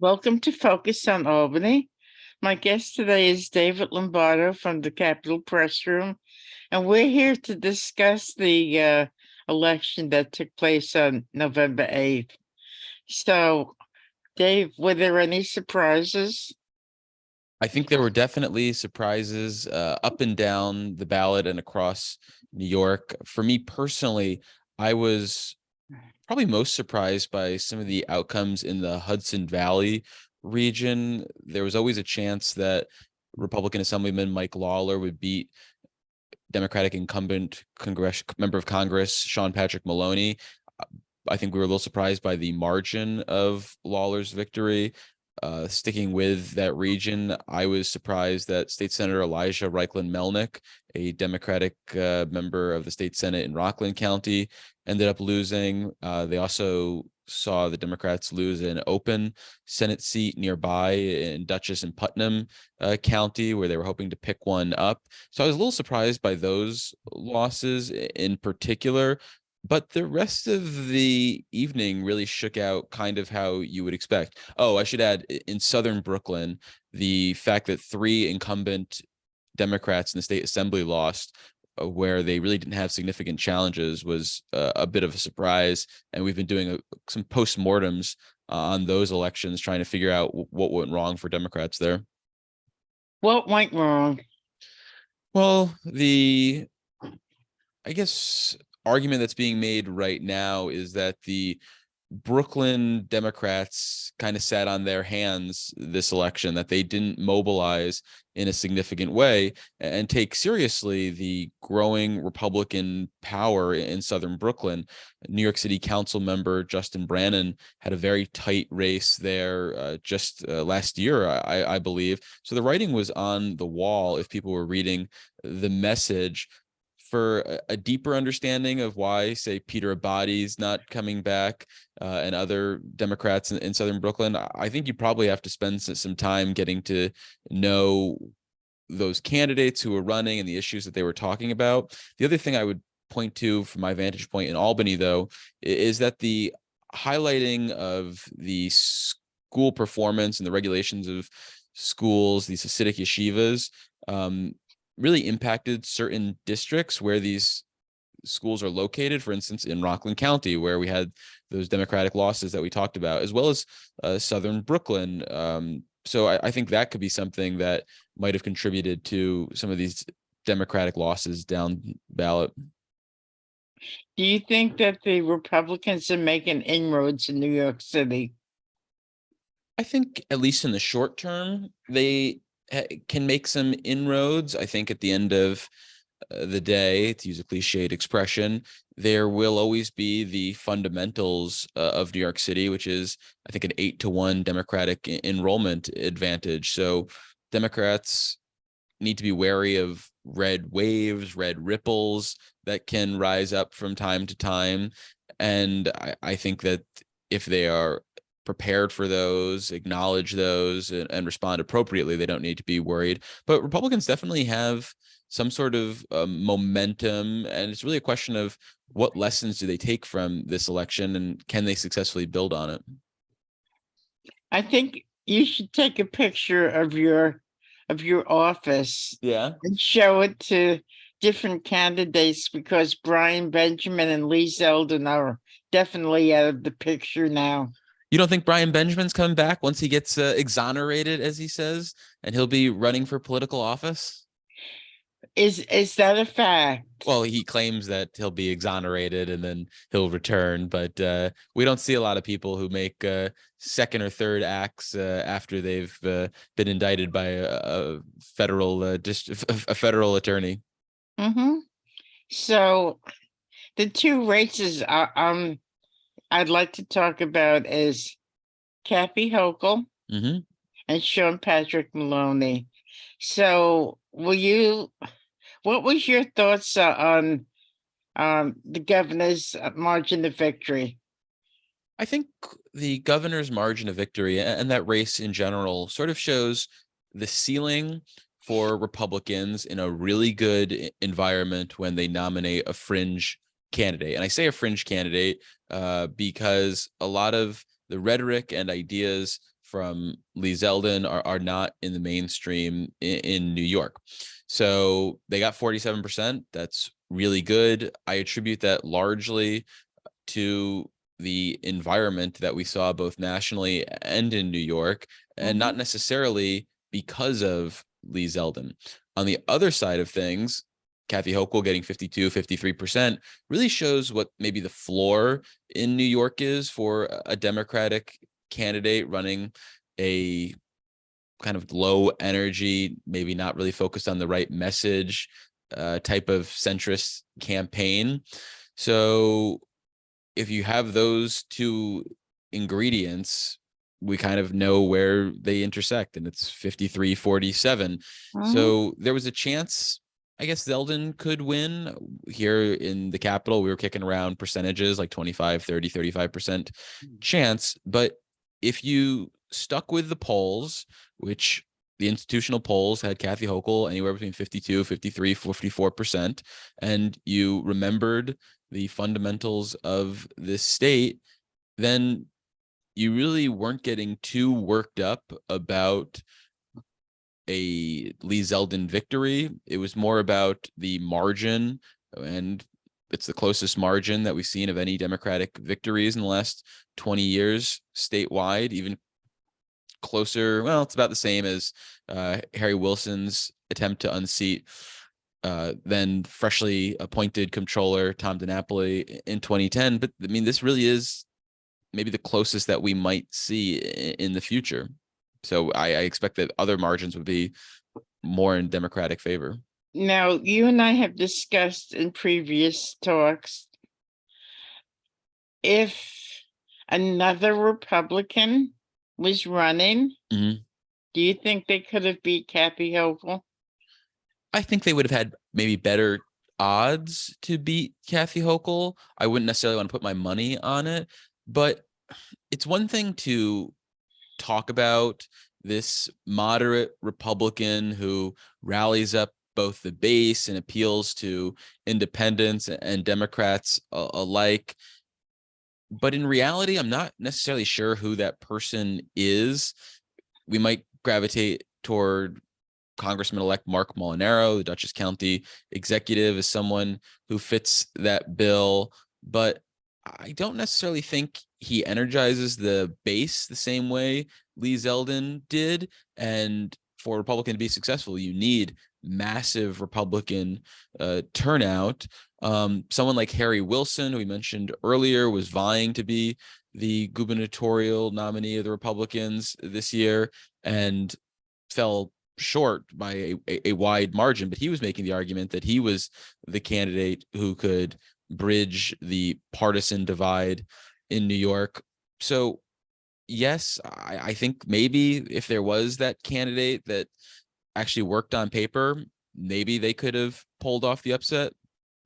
Welcome to Focus on Albany. My guest today is David Lombardo from the Capital Pressroom, and we're here to discuss the election that took place on November 8th. So, Dave, were there any surprises? I think there were definitely surprises up and down the ballot and across New York. For me personally, I was probably most surprised by some of the outcomes in the Hudson Valley region. There was always a chance that Republican Assemblyman Mike Lawler would beat Democratic incumbent member of Congress Sean Patrick Maloney. I think we were a little surprised by the margin of Lawler's victory. Sticking with that region, I was surprised that State Senator Elijah Reichlin Melnick, a Democratic member of the state Senate in Rockland County, ended up losing. They also saw the Democrats lose an open Senate seat nearby in Dutchess and Putnam County, where they were hoping to pick one up. So I was a little surprised by those losses in particular. But the rest of the evening really shook out kind of how you would expect. Oh, I should add, in southern Brooklyn, the fact that three incumbent Democrats in the state assembly lost, where they really didn't have significant challenges, was a bit of a surprise. And we've been doing some postmortems on those elections, trying to figure out what went wrong for Democrats there. What went wrong? Well, I guess argument that's being made right now is that the Brooklyn Democrats kind of sat on their hands this election, that they didn't mobilize in a significant way and take seriously the growing Republican power in southern Brooklyn. New York City Council member Justin Brannan had a very tight race there just last year, I believe. So the writing was on the wall if people were reading the message. For a deeper understanding of why, say, Peter Abadi's not coming back and other Democrats in southern Brooklyn, I think you probably have to spend some time getting to know those candidates who were running and the issues that they were talking about. The other thing I would point to from my vantage point in Albany, though, is that the highlighting of the school performance and the regulations of schools, these Hasidic yeshivas, really impacted certain districts where these schools are located. For instance, in Rockland County, where we had those Democratic losses that we talked about, as well as southern Brooklyn. So I think that could be something that might have contributed to some of these Democratic losses down ballot. Do you think that the Republicans are making inroads in New York City? I think, at least in the short term, they can make some inroads. I think at the end of the day, to use a cliched expression, there will always be the fundamentals of New York City, which is, I think, an 8-1 Democratic enrollment advantage. So Democrats need to be wary of red waves, red ripples that can rise up from time to time. And I think that if they are prepared for those, acknowledge those, and respond appropriately, they don't need to be worried. But Republicans definitely have some sort of momentum, and it's really a question of what lessons do they take from this election, and can they successfully build on it? I think you should take a picture of your office, Yeah. and show it to different candidates, because Brian Benjamin and Lee Zeldin are definitely out of the picture now. You don't think Brian Benjamin's coming back once he gets exonerated, as he says, and he'll be running for political office? Is that a fact? Well, he claims that he'll be exonerated and then he'll return, but we don't see a lot of people who make second or third acts after they've been indicted by a federal attorney. Mm-hmm. So the two races I'd like to talk about is Kathy Hochul and Sean Patrick Maloney. So what was your thoughts on the governor's margin of victory? I think the governor's margin of victory and that race in general sort of shows the ceiling for Republicans in a really good environment when they nominate a fringe candidate. And I say a fringe candidate because a lot of the rhetoric and ideas from Lee Zeldin are not in the mainstream in New York. So they got 47%. That's really good. I attribute that largely to the environment that we saw both nationally and in New York, and not necessarily because of Lee Zeldin. On the other side of things, Kathy Hochul getting 52, 53% really shows what maybe the floor in New York is for a Democratic candidate running a kind of low energy, maybe not really focused on the right message type of centrist campaign. So if you have those two ingredients, we kind of know where they intersect, and it's 53-47. So there was a chance, I guess, Zeldin could win here in the Capitol. We were kicking around percentages like 25, 30, 35% chance. But if you stuck with the polls, which the institutional polls had Kathy Hochul anywhere between 52, 53, 54%, and you remembered the fundamentals of this state, then you really weren't getting too worked up about a Lee Zeldin victory. It was more about the margin, and it's the closest margin that we've seen of any Democratic victories in the last 20 years statewide, even closer. Well, it's about the same as Harry Wilson's attempt to unseat then freshly appointed comptroller Tom DiNapoli in 2010. But I mean, this really is maybe the closest that we might see in the future. So I expect that other margins would be more in Democratic favor. Now, you and I have discussed in previous talks, if another Republican was running, Mhm. do you think they could have beat Kathy Hochul? I think they would have had maybe better odds to beat Kathy Hochul. I wouldn't necessarily want to put my money on it, but it's one thing to talk about this moderate Republican who rallies up both the base and appeals to independents and Democrats alike. But in reality, I'm not necessarily sure who that person is. We might gravitate toward Congressman-elect Mark Molinaro, the Dutchess County executive, as someone who fits that bill, but I don't necessarily think he energizes the base the same way Lee Zeldin did. And for a Republican to be successful, you need massive Republican turnout. Someone like Harry Wilson, who we mentioned earlier, was vying to be the gubernatorial nominee of the Republicans this year and fell short by a wide margin, but he was making the argument that he was the candidate who could bridge the partisan divide in New York. So yes, I think maybe if there was that candidate that actually worked on paper, maybe they could have pulled off the upset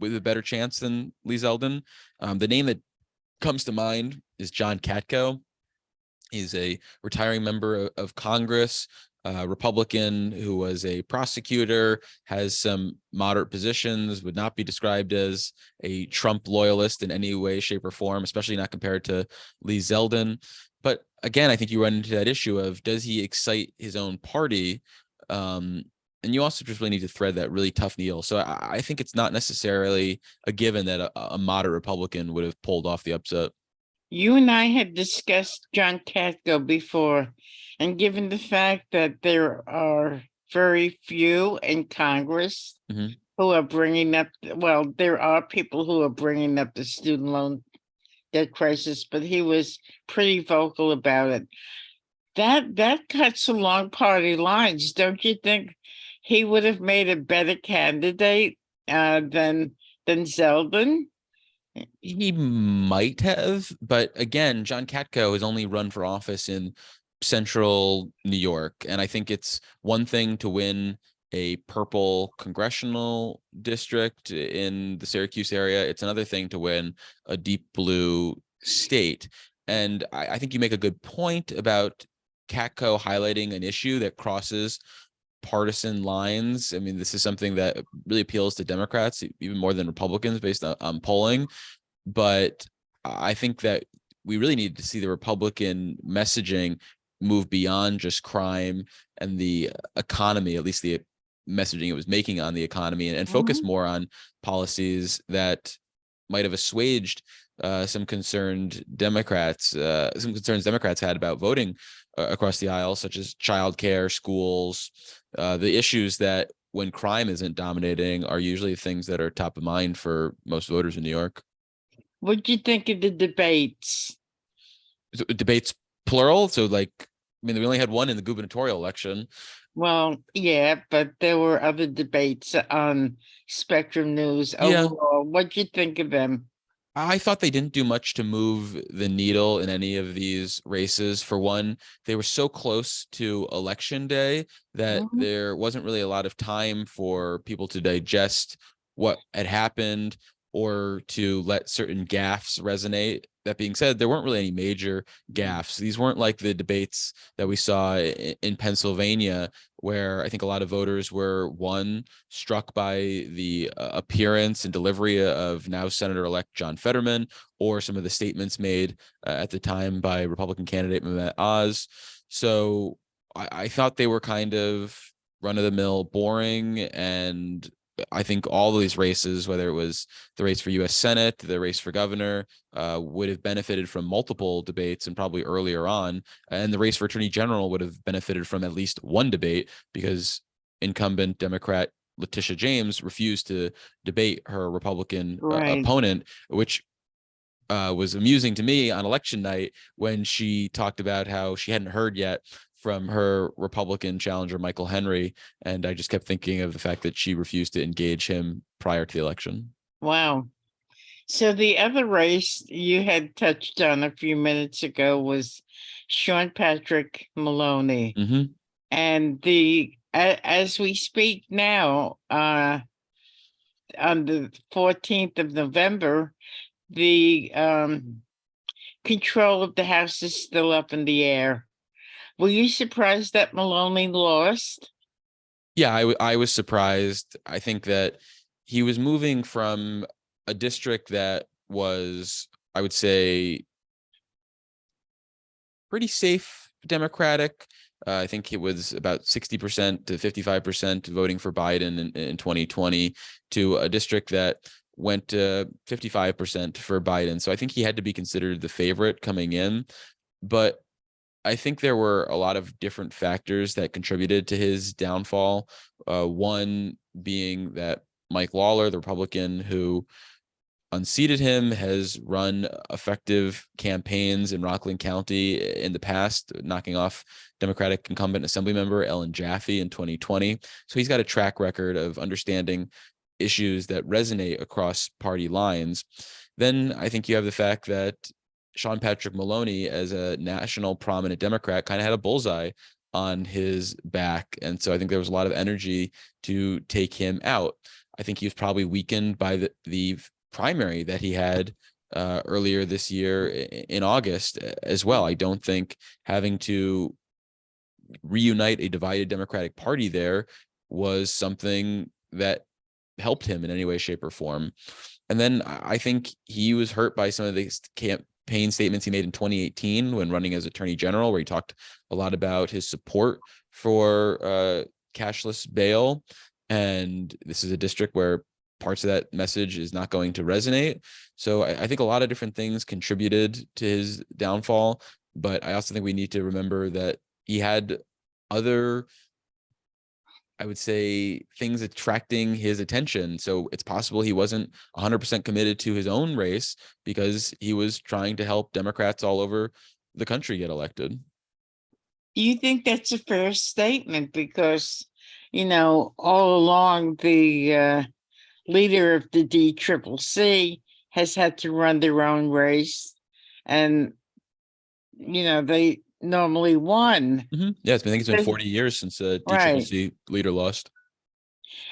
with a better chance than Lee Zeldin. The name that comes to mind is John Katko. He's a retiring member of Congress, Republican who was a prosecutor, has some moderate positions, would not be described as a Trump loyalist in any way, shape, or form, especially not compared to Lee Zeldin. But again, I think you run into that issue of, does he excite his own party? And you also just really need to thread that really tough needle. So I think it's not necessarily a given that a moderate Republican would have pulled off the upset. You and I had discussed John Katko before, and given the fact that there are very few in Congress who are bringing up, well, there are people who are bringing up the student loan debt crisis, but he was pretty vocal about it. That cuts along party lines. Don't you think he would have made a better candidate than Zeldin? He might have, but again, John Katko has only run for office in central New York. And I think it's one thing to win a purple congressional district in the Syracuse area. It's another thing to win a deep blue state. And I think you make a good point about Katko highlighting an issue that crosses partisan lines. I mean, this is something that really appeals to Democrats, even more than Republicans, based on polling. But I think that we really need to see the Republican messaging move beyond just crime and the economy, at least the messaging it was making on the economy, and focus Mhm. more on policies that might have assuaged some concerns Democrats had about voting across the aisle, such as childcare, schools, the issues that when crime isn't dominating are usually things that are top of mind for most voters in New York. What'd you think of the debates? So, debates plural. So like, I mean, we only had one in the gubernatorial election. Well, yeah, but there were other debates on Spectrum News. Yeah, Overall, what'd you think of them? I thought they didn't do much to move the needle in any of these races. For one, they were so close to election day that Mhm. there wasn't really a lot of time for people to digest what had happened or to let certain gaffes resonate. That being said, there weren't really any major gaffes. These weren't like the debates that we saw in Pennsylvania, where I think a lot of voters were, one, struck by the appearance and delivery of now Senator-elect John Fetterman, or some of the statements made at the time by Republican candidate Mehmet Oz. So I thought they were kind of run-of-the-mill boring, and I think all of these races, whether it was the race for U.S. Senate, the race for governor, would have benefited from multiple debates and probably earlier on. And the race for attorney general would have benefited from at least one debate, because incumbent Democrat Letitia James refused to debate her Republican Right. opponent, which was amusing to me on election night when she talked about how she hadn't heard yet from her Republican challenger, Michael Henry. And I just kept thinking of the fact that she refused to engage him prior to the election. Wow. So the other race you had touched on a few minutes ago was Sean Patrick Maloney. Mm-hmm. And as we speak now, on the 14th of November, the control of the House is still up in the air. Were you surprised that Maloney lost? Yeah, I was surprised. I think that he was moving from a district that was, I would say, pretty safe Democratic. I think it was about 60% to 55% voting for Biden in 2020, to a district that went to 55% for Biden. So I think he had to be considered the favorite coming in. But I think there were a lot of different factors that contributed to his downfall. One being that Mike Lawler, the Republican who unseated him, has run effective campaigns in Rockland County in the past, knocking off Democratic incumbent assembly member Ellen Jaffe in 2020. So he's got a track record of understanding issues that resonate across party lines. Then I think you have the fact that Sean Patrick Maloney, as a national prominent Democrat, kind of had a bullseye on his back. And so I think there was a lot of energy to take him out. I think he was probably weakened by the primary that he had earlier this year in August as well. I don't think having to reunite a divided Democratic Party there was something that helped him in any way, shape, or form. And then I think he was hurt by some of the campaign statements he made in 2018 when running as attorney general, where he talked a lot about his support for cashless bail. And this is a district where parts of that message is not going to resonate. So I think a lot of different things contributed to his downfall. But I also think we need to remember that he had other, I would say, things attracting his attention. So it's possible he wasn't 100% committed to his own race because he was trying to help Democrats all over the country get elected. Do you think that's a fair statement? Because, all along the leader of the DCCC has had to run their own race, and they normally won. Mm-hmm. Yeah, I think it's been Yes. 40 years since Right. DCCC leader lost.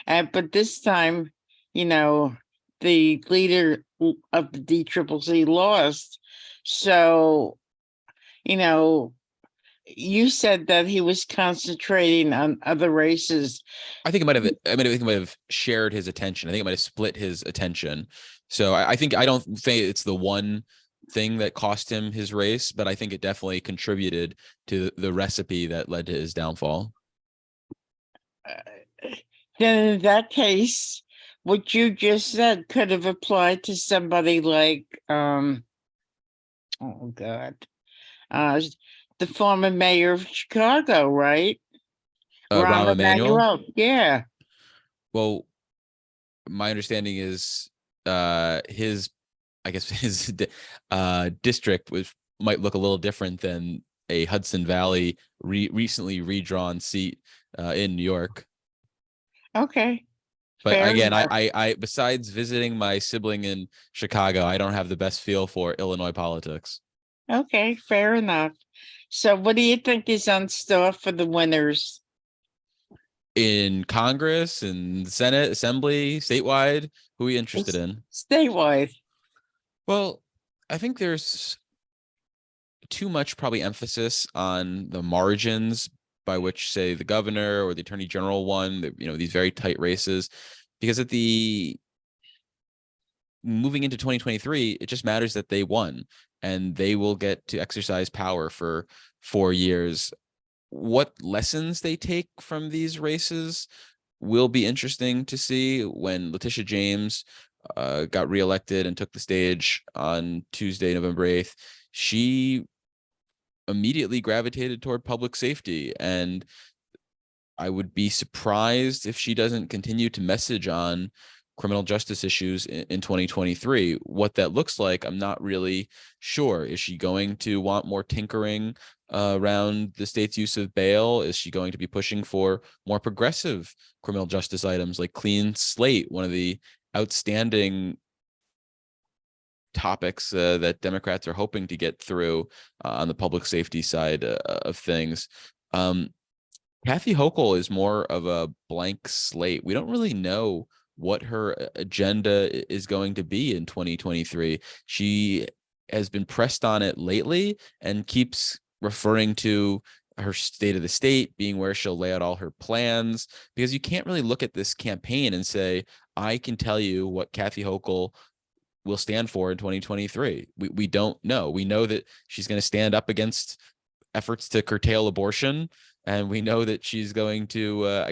But this time, the leader of the DCCC lost. So, you know, you said that he was concentrating on other races. I think it might have. I think it might have shared his attention. I think it might have split his attention. So I think I don't think it's the one thing that cost him his race, but I think it definitely contributed to the recipe that led to his downfall. Then in that case, what you just said could have applied to somebody like, oh God, uh, the former mayor of Chicago, right? Rahm Rahm Emanuel. Emanuel. Yeah. Well, my understanding is his, I guess his district might look a little different than a Hudson Valley recently redrawn seat in New York. Okay. But Fair again, enough. I besides visiting my sibling in Chicago, I don't have the best feel for Illinois politics. Okay. Fair enough. So, what do you think is on store for the winners? In Congress and Senate, Assembly, statewide, who are we interested It's in? statewide. Well, I think there's too much probably emphasis on the margins by which, say, the governor or the attorney general won, these very tight races, because at the moving into 2023, it just matters that they won and they will get to exercise power for 4 years. What lessons they take from these races will be interesting to see. When Letitia James got reelected and took the stage on Tuesday, November 8th, she immediately gravitated toward public safety. And I would be surprised if she doesn't continue to message on criminal justice issues in 2023. What that looks like, I'm not really sure. Is she going to want more tinkering around the state's use of bail? Is she going to be pushing for more progressive criminal justice items like clean slate, one of the outstanding topics that Democrats are hoping to get through on the public safety side of things? Kathy Hochul is more of a blank slate. We don't really know what her agenda is going to be in 2023. She has been pressed on it lately and keeps referring to her state of the state being where she'll lay out all her plans, because you can't really look at this campaign and say, I can tell you what Kathy Hochul will stand for in 2023. We don't know. We know that she's going to stand up against efforts to curtail abortion, and we know that she's going to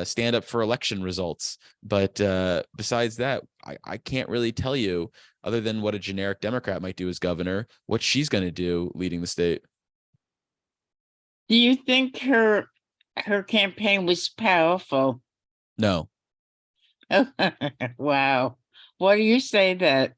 stand up for election results. But besides that, I can't really tell you, other than what a generic Democrat might do as governor, what she's going to do leading the state. Do you think her campaign was powerful? No. Wow. Why do you say that?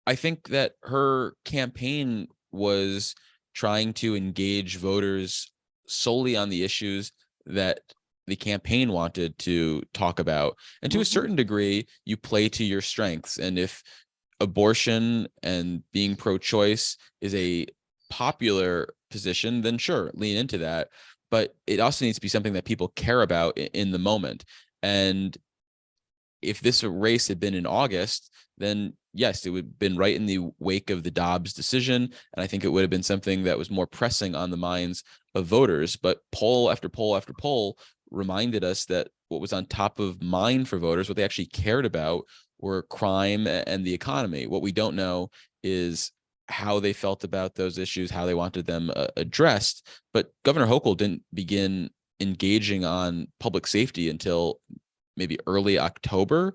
I think that her campaign was trying to engage voters solely on the issues that the campaign wanted to talk about. And to a certain degree, you play to your strengths. And if abortion and being pro-choice is a popular position, then sure, lean into that. But it also needs to be something that people care about in the moment. And if this race had been in August, then yes, it would have been right in the wake of the Dobbs decision. And I think it would have been something that was more pressing on the minds of voters. But poll after poll after poll reminded us that what was on top of mind for voters, what they actually cared about, were crime and the economy. What we don't know is how they felt about those issues, how they wanted them addressed. But Governor Hochul didn't begin engaging on public safety until maybe early October.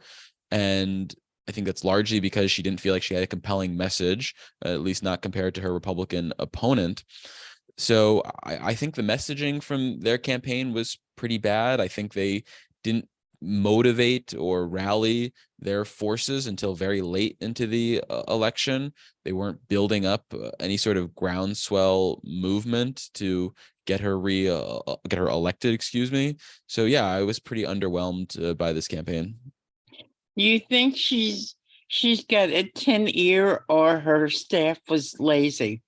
And I think that's largely because she didn't feel like she had a compelling message, at least not compared to her Republican opponent. So I think the messaging from their campaign was pretty bad. I think they didn't motivate or rally their forces until very late into the election. They weren't building up any sort of groundswell movement to get her elected, excuse me. So yeah, I was pretty underwhelmed by this campaign. You think she's got a tin ear, or her staff was lazy?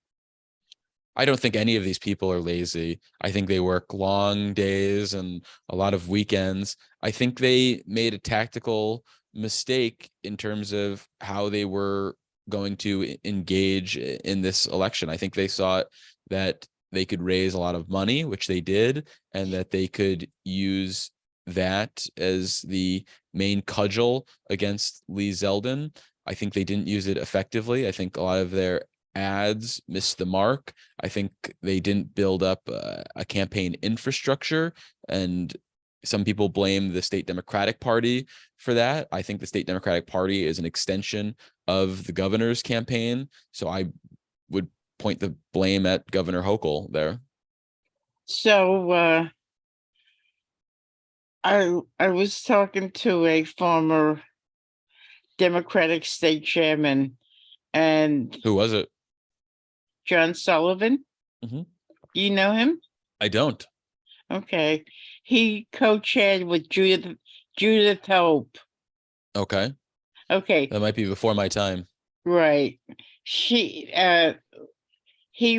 I don't think any of these people are lazy. I think they work long days and a lot of weekends. I think they made a tactical mistake in terms of how they were going to engage in this election. I think they saw that they could raise a lot of money, which they did, and that they could use that as the main cudgel against Lee Zeldin. I think they didn't use it effectively. I think a lot of their ads missed the mark. I think they didn't build up a campaign infrastructure, and some people blame the state Democratic Party for that. I think the state Democratic Party is an extension of the governor's campaign. So I would point the blame at Governor Hochul there. So I was talking to a former Democratic state chairman, and Who was it? John Sullivan. Mhm. You know him? I don't. Okay. He co-chaired with Judith Hope. Okay. Okay, That might be before my time. right. He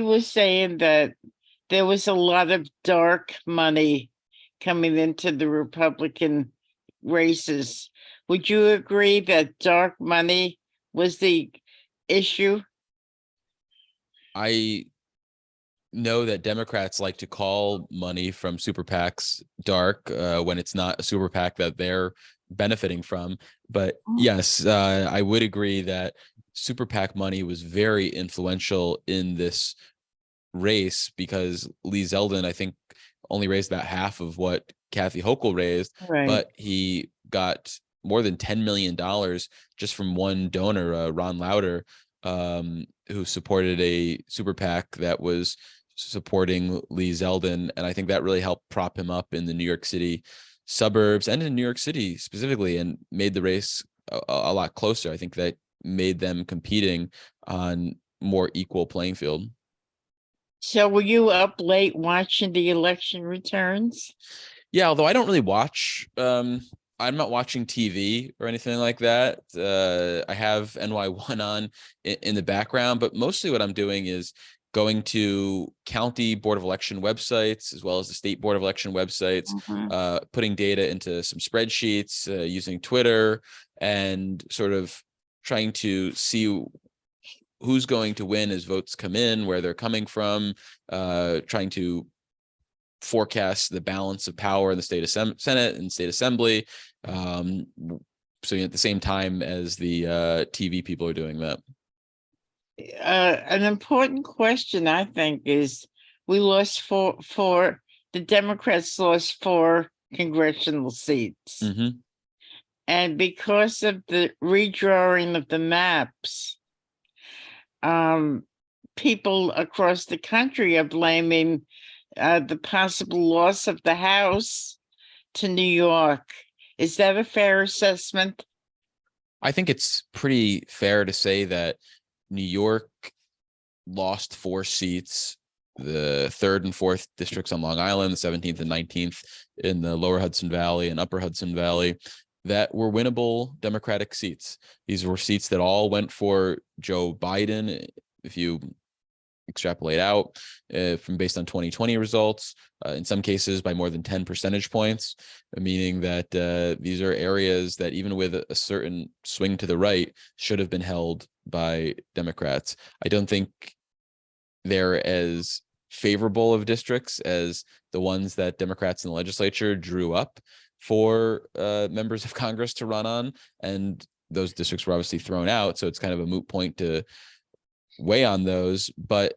was saying that there was a lot of dark money coming into the Republican races. Would you agree that dark money was the issue? I know that Democrats like to call money from super PACs dark when it's not a super PAC that they're benefiting from. But yes, I would agree that super PAC money was very influential in this race, because Lee Zeldin, I think, only raised about half of what Kathy Hochul raised, Right. but he got more than $10 million just from one donor, Ron Lauder, who supported a super PAC that was supporting Lee Zeldin. And I think that really helped prop him up in the New York City suburbs and in New York City specifically, and made the race a lot closer. I think that made them competing on more equal playing field. So were you up late watching the election returns? Yeah, although I don't really watch, I'm not watching TV or anything like that. I have NY1 on in the background, but mostly what I'm doing is going to county board of election websites as well as the state board of election websites, putting data into some spreadsheets, using Twitter, and sort of trying to see who's going to win as votes come in, where they're coming from, trying to forecast the balance of power in the state Senate and state assembly. So at the same time as the TV people are doing that. An important question, I think, is we lost the Democrats lost 4 congressional seats. Mm-hmm. And because of the redrawing of the maps, people across the country are blaming the possible loss of the House to New York. Is that a fair assessment? I think it's pretty fair to say that New York lost 4 seats, the 3rd and 4th districts on Long Island, the 17th and 19th in the lower Hudson Valley and upper Hudson Valley, that were winnable Democratic seats. These were seats that all went for Joe Biden. If you extrapolate out from based on 2020 results, in some cases by more than 10 percentage points, meaning that these are areas that even with a certain swing to the right should have been held by Democrats. I don't think they're as favorable of districts as the ones that Democrats in the legislature drew up for members of Congress to run on. And those districts were obviously thrown out. So it's kind of a moot point to weigh on those. But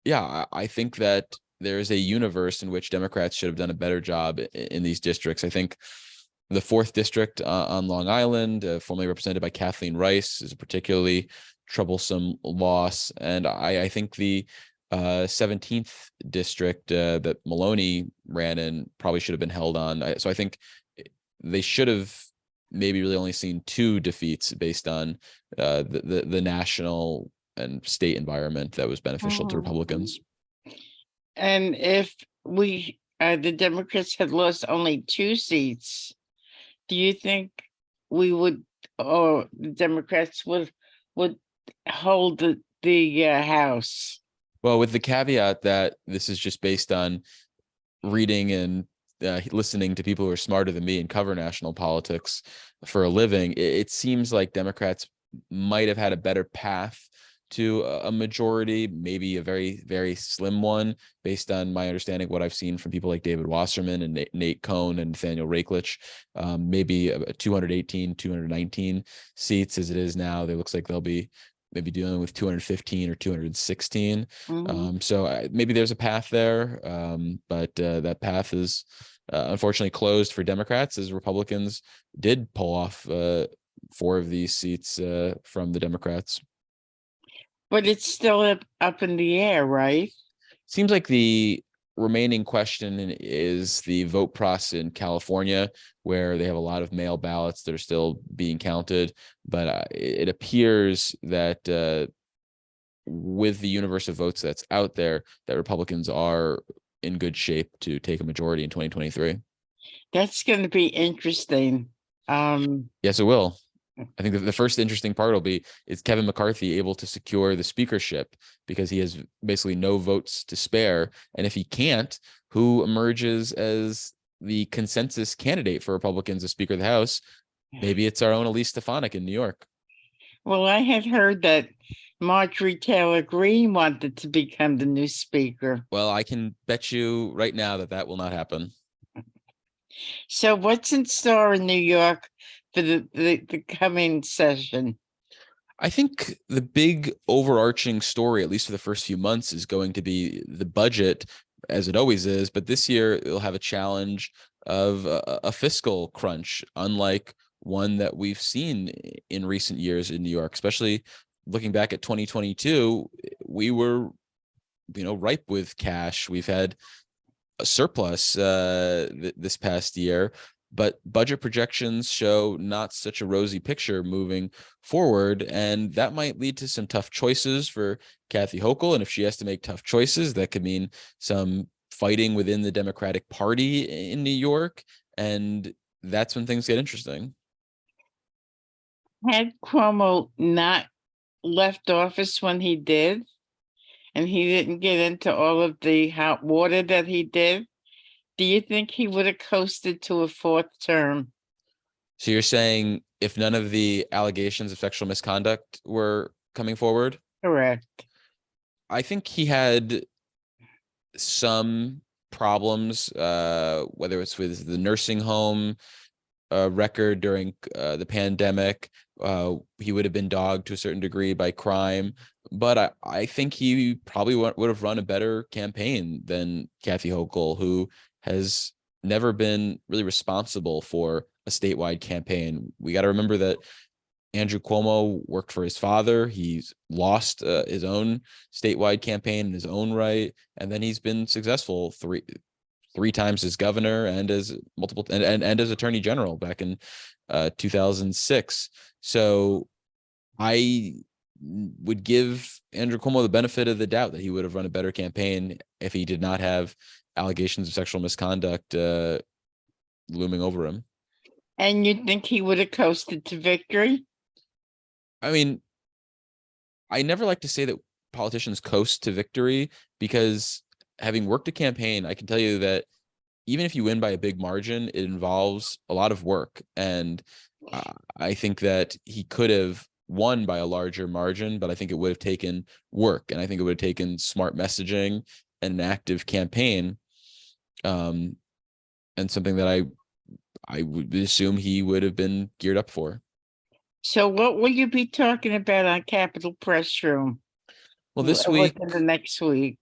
yeah, I think that there's a universe in which Democrats should have done a better job in these districts. I think the 4th district on Long Island, formerly represented by Kathleen Rice, is a particularly troublesome loss. And I think the 17th district that Maloney ran in probably should have been held on. So I think they should have maybe really only seen 2 defeats based on the national and state environment that was beneficial to Republicans. And if the Democrats had lost only 2 seats, do you think the Democrats would hold the House? Well, with the caveat that this is just based on reading and listening to people who are smarter than me and cover national politics for a living, it seems like Democrats might have had a better path to a majority, maybe a very, very slim one, based on my understanding, what I've seen from people like David Wasserman and Nate Cohn and Nathaniel Rakelich. Maybe a 218, 219 seats as it is now. It looks like they'll be maybe dealing with 215 or 216. So maybe there's a path there, but that path is unfortunately closed for Democrats, as Republicans did pull off 4 of these seats from the Democrats. But it's still up in the air, right? Seems like the remaining question is the vote process in California, where they have a lot of mail ballots that are still being counted. But it appears that with the universe of votes that's out there, that Republicans are in good shape to take a majority in 2023. That's going to be interesting. Yes, it will. I think that the first interesting part will be, is Kevin McCarthy able to secure the speakership, because he has basically no votes to spare? And if he can't, who emerges as the consensus candidate for Republicans as Speaker of the House? Maybe it's our own Elise Stefanik in New York. Well, I had heard that Marjorie Taylor Greene wanted to become the new speaker. Well, I can bet you right now that that will not happen. So what's in store in New York for the coming session? I think the big overarching story, at least for the first few months, is going to be the budget, as it always is. But this year it'll have a challenge of a fiscal crunch, unlike one that we've seen in recent years in New York, especially looking back at 2022. We were, ripe with cash. We've had a surplus this past year, but budget projections show not such a rosy picture moving forward. And that might lead to some tough choices for Kathy Hochul. And if she has to make tough choices, that could mean some fighting within the Democratic Party in New York. And that's when things get interesting. Had Cuomo not left office when he did, and he didn't get into all of the hot water that he did, do you think he would have coasted to a 4th term? So you're saying if none of the allegations of sexual misconduct were coming forward? Correct. I think he had some problems, whether it's with the nursing home record during the pandemic. He would have been dogged to a certain degree by crime, but I think he probably would have run a better campaign than Kathy Hochul, who has never been really responsible for a statewide campaign. We got to remember that Andrew Cuomo worked for his father. He's lost his own statewide campaign in his own right, and then he's been successful three times as governor and as multiple and as attorney general back in 2006. So I would give Andrew Cuomo the benefit of the doubt that he would have run a better campaign if he did not have allegations of sexual misconduct looming over him. And you think he would have coasted to victory? I mean, I never like to say that politicians coast to victory, because having worked a campaign, I can tell you that even if you win by a big margin, it involves a lot of work. And I think that he could have won by a larger margin, but I think it would have taken work, and I think it would have taken smart messaging and an active campaign, and something that I would assume he would have been geared up for. So what will you be talking about on Capital Pressroom? Well, this week, within the next week?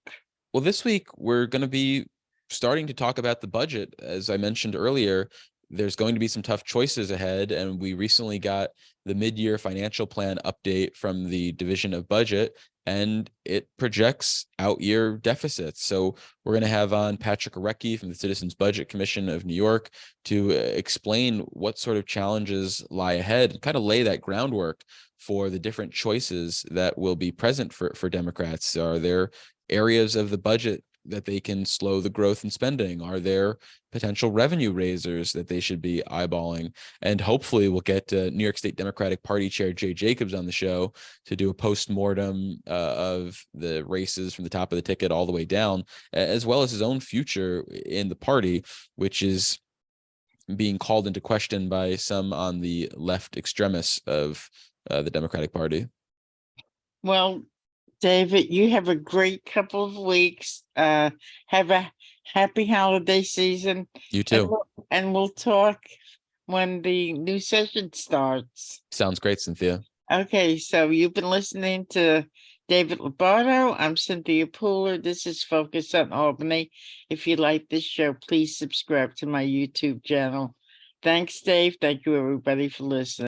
Well, this week we're going to be starting to talk about the budget. As I mentioned earlier, there's going to be some tough choices ahead, and we recently got the mid-year financial plan update from the Division of Budget, and it projects out-year deficits. So we're going to have on Patrick Arecki from the Citizens Budget Commission of New York to explain what sort of challenges lie ahead and kind of lay that groundwork for the different choices that will be present for Democrats. Are there areas of the budget that they can slow the growth in spending? Are there potential revenue raisers that they should be eyeballing? And hopefully we'll get New York State Democratic Party Chair Jay Jacobs on the show to do a post-mortem of the races from the top of the ticket all the way down, as well as his own future in the party, which is being called into question by some on the left extremists of the Democratic Party. Well, David, you have a great couple of weeks. Have a happy holiday season. You And too. we'll talk when the new session starts. Sounds great, Cynthia. Okay, so you've been listening to David Lombardo. I'm Cynthia Pooler. This is Focus on Albany. If you like this show, please subscribe to my YouTube channel. Thanks, Dave. Thank you, everybody, for listening.